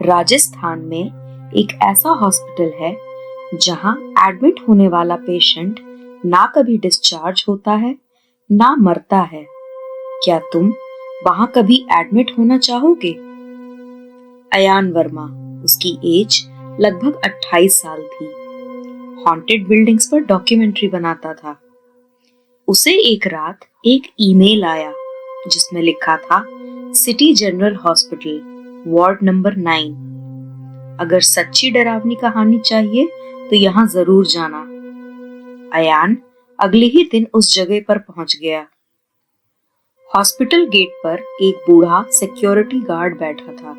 राजस्थान में एक ऐसा हॉस्पिटल है जहां एडमिट होने वाला पेशेंट ना कभी डिस्चार्ज होता है ना मरता है। क्या तुम वहां कभी एडमिट होना चाहोगे? अयान वर्मा, उसकी एज लगभग 28 साल थी। हॉन्टेड बिल्डिंग्स पर डॉक्यूमेंट्री बनाता था। उसे एक रात एक ईमेल आया जिसमें लिखा था, city general hospital, ward number 9। अगर सच्ची डरावनी कहानी चाहिए तो यहाँ जरूर जाना। अयान अगले ही दिन उस जगह पर पहुंच गया। हॉस्पिटल गेट पर एक बूढ़ा सिक्योरिटी गार्ड बैठा था।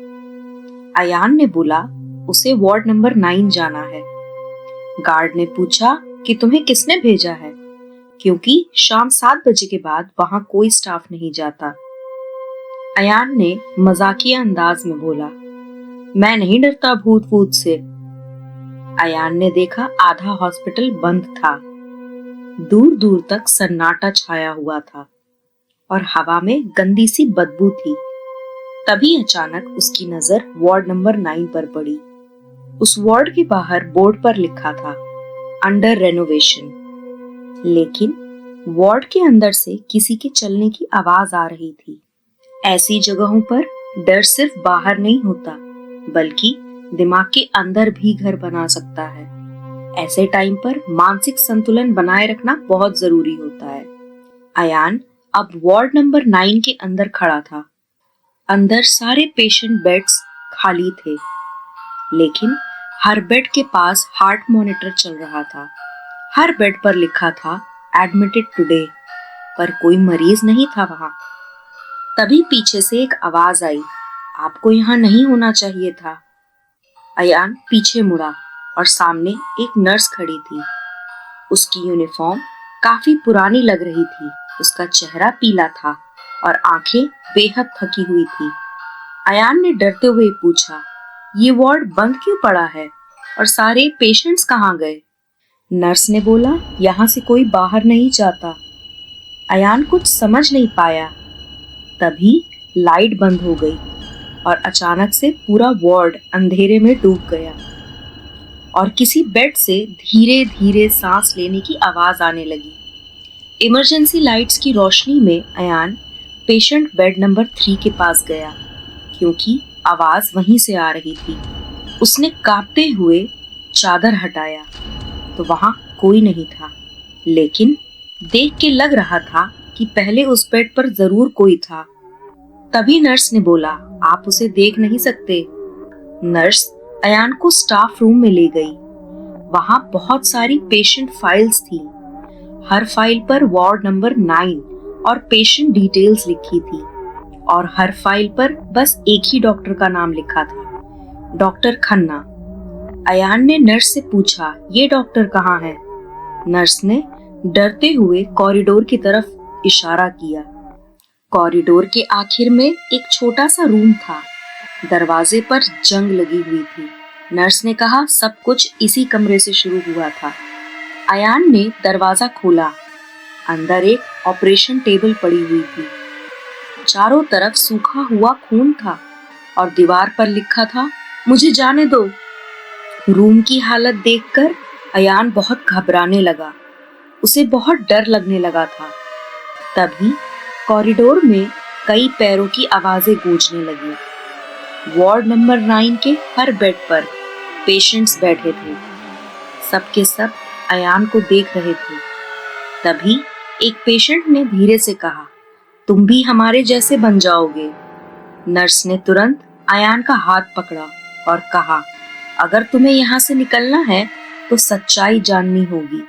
अयान ने बोला उसे वार्ड नंबर 9 जाना है। गार्ड ने पूछा कि तुम्हें किसने भेजा है, क्योंकि शाम 7 बजे के बाद वहां कोई स्टाफ नहीं जाता। अयान ने मजाकिया अंदाज में बोला, मैं नहीं डरता भूत वूत से। अयान ने देखा आधा हॉस्पिटल बंद था। दूर दूर तक सन्नाटा छाया हुआ था और हवा में गंदी सी बदबू थी। तभी अचानक उसकी नजर वार्ड नंबर 9 पर पड़ी। उस वार्ड के बाहर बोर्ड पर लिखा था, अंडर रेनोवेशन। लेकिन वार्ड के अंदर से किसी के चलने की आवाज आ रही थी। ऐसी जगहों पर डर सिर्फ बाहर नहीं होता, बल्कि दिमाग के अंदर भी घर बना सकता है। ऐसे टाइम पर मानसिक संतुलन बनाए रखना बहुत जरूरी होता है। अयान अब वार्ड नंबर 9 के अंदर खड़ा था। अंदर सारे पेशेंट बेड्स खाली थे, लेकिन हर बेड के पास हार्ट मॉनिटर चल रहा था। हर बेड पर लिखा था, एडमिटेड टुडे, पर कोई मरीज नहीं था वहां। तभी पीछे से एक आवाज आई, आपको यहाँ नहीं होना चाहिए था। अयान पीछे मुड़ा और सामने एक नर्स खड़ी थी। उसकी यूनिफॉर्म काफी पुरानी लग रही थी। उसका चेहरा पीला था और आंखें बेहद थकी हुई थी। अयान ने डरते हुए पूछा, ये वार्ड बंद क्यों पड़ा है और सारे पेशेंट्स कहाँ गए? नर्स ने बोला, यहाँ से कोई बाहर नहीं जाता। अयान कुछ समझ नहीं पाया। तभी लाइट बंद हो गई और अचानक से पूरा वार्ड अंधेरे में डूब गया और किसी बेड से धीरे धीरे सांस लेने की आवाज आने लगी। इमरजेंसी लाइट्स की रोशनी में अयान पेशेंट बेड नंबर 3 के पास गया, क्योंकि आवाज वहीं से आ रही थी। उसने कांपते हुए चादर हटाया तो वहां कोई नहीं था, लेकिन देख के लग रहा था कि पहले उस बेड पर जरूर कोई था। तभी नर्स ने बोला, आप उसे देख नहीं सकते। नर्स अयान को स्टाफ रूम में ले गई। वहां बहुत सारी पेशेंट फाइल्स थी। हर फाइल पर वार्ड नंबर 9 और पेशेंट डिटेल्स लिखी थी और हर फाइल पर बस एक ही डॉक्टर का नाम लिखा था, डॉक्टर खन्ना। अयान ने नर्स से पूछा, ये डॉक्टर कहाँ है? नर्स ने डरते हुए कॉरिडोर की तरफ इशारा किया। कॉरिडोर के आखिर में एक छोटा सा रूम था। दरवाजे पर जंग लगी हुई थी। नर्स ने कहा, सब कुछ इसी कमरे से शुरू हुआ था। अयान ने दरवाजा खोला। अंदर एक ऑपरेशन टेबल पड़ी हुई थी। चारों तरफ सूखा हुआ खून था और दीवार पर लिखा था, मुझे जाने दो। रूम की हालत देखकर अयान बहुत घबराने लगा। उसे बहुत डर लगने लगा था। तभी कॉरिडोर में कई पैरों की आवाजें गूंजने लगी। वार्ड नंबर 9 के हर बेड पर पेशेंट्स बैठे थे। सबके सब अयान को देख रहे थे। तभी एक पेशेंट ने धीरे से कहा, तुम भी हमारे जैसे बन जाओगे। नर्स ने तुरंत अयान का हाथ पकड़ा और कहा, अगर तुम्हें यहाँ से निकलना है तो सच्चाई जाननी होगी।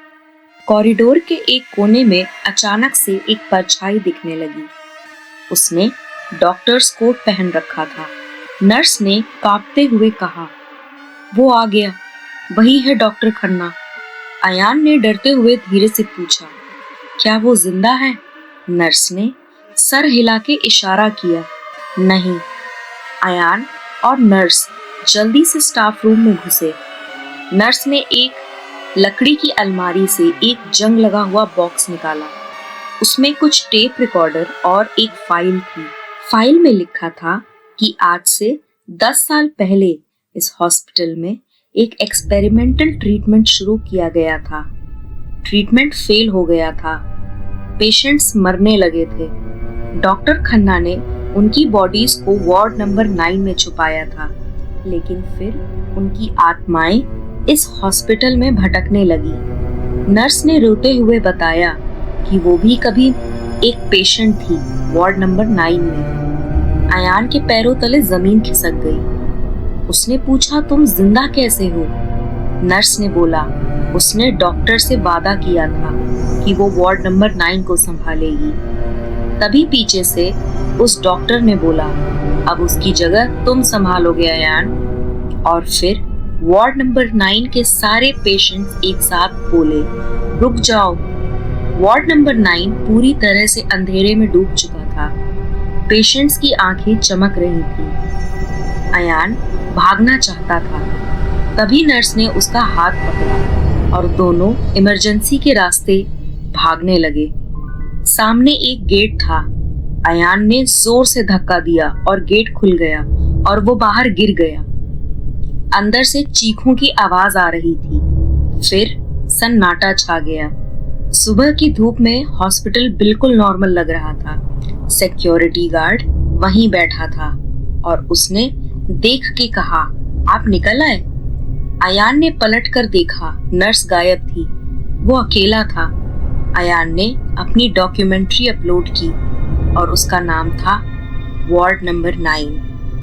कॉरिडोर के एक कोने में अचानक से एक परछाई दिखने लगी। उसने डॉक्टर्स कोट पहन रखा था। नर्स ने कांपते हुए कहा, वो आ गया, वही है डॉक्टर खन्ना। अयान ने डरते हुए धीरे से पूछा, क्या वो जिंदा है? नर्स ने सर हिला के इशारा किया, नहीं। अयान और नर्स जल्दी से स्टाफ रूम में घुसे। नर्स ने एक लकड़ी की अलमारी से एक जंग लगा हुआ बॉक्स निकाला। उसमें कुछ टेप रिकॉर्डर और एक फाइल थी। फाइल में लिखा था कि आज से 10 साल पहले इस हॉस्पिटल में एक एक्सपेरिमेंटल ट्रीटमेंट शुरू किया गया था। ट्रीटमेंट फेल हो गया था। पेशेंट्स मरने लगे थे। डॉक्टर खन्ना ने उनकी बॉडीज को वार्ड नंबर 9 में छुपाया था, लेकिन फिर उनकी आत्माएं इस हॉस्पिटल में भटकने लगी। नर्स ने रोते हुए बताया कि वो भी कभी एक पेशेंट थी वार्ड नंबर 9 में। अयान के पैरों तले जमीन खिसक गई। उसने पूछा, तुम जिंदा कैसे हो? नर्स ने बोला, उसने डॉक्टर से वादा किया था कि वो वार्ड नंबर 9 को संभालेगी। तभी पीछे से उस डॉक्टर ने बोला, अब उसकी जगह तुम संभालोगे अयान। और फिर वार्ड नंबर 9 के सारे पेशेंट्स एक साथ बोले, रुक जाओ। वार्ड नंबर 9 पूरी तरह से अंधेरे में डूब चुका था। पेशेंट्स की आंखें चमक रही थी। अयान भागना चाहता था। तभी नर्स ने उसका हाथ पकड़ा और दोनों इमरजेंसी के रास्ते भागने लगे। सामने एक गेट था। अयान ने जोर से धक्का दिया और गेट खुल गया और वो बाहर गिर गया। अंदर से चीखों की आवाज आ रही थी। फिर सन्नाटा छा गया। सुबह की धूप में हॉस्पिटल बिल्कुल नॉर्मल लग रहा था। सिक्योरिटी गार्ड वहीं बैठा था और उसने देख के कहा, आप निकल आए? अयान ने पलटकर देखा, नर्स गायब थी। वो अकेला था। अयान ने अपनी डॉक्यूमेंट्री अपलोड की और उसका नाम था वार्ड नंबर 9।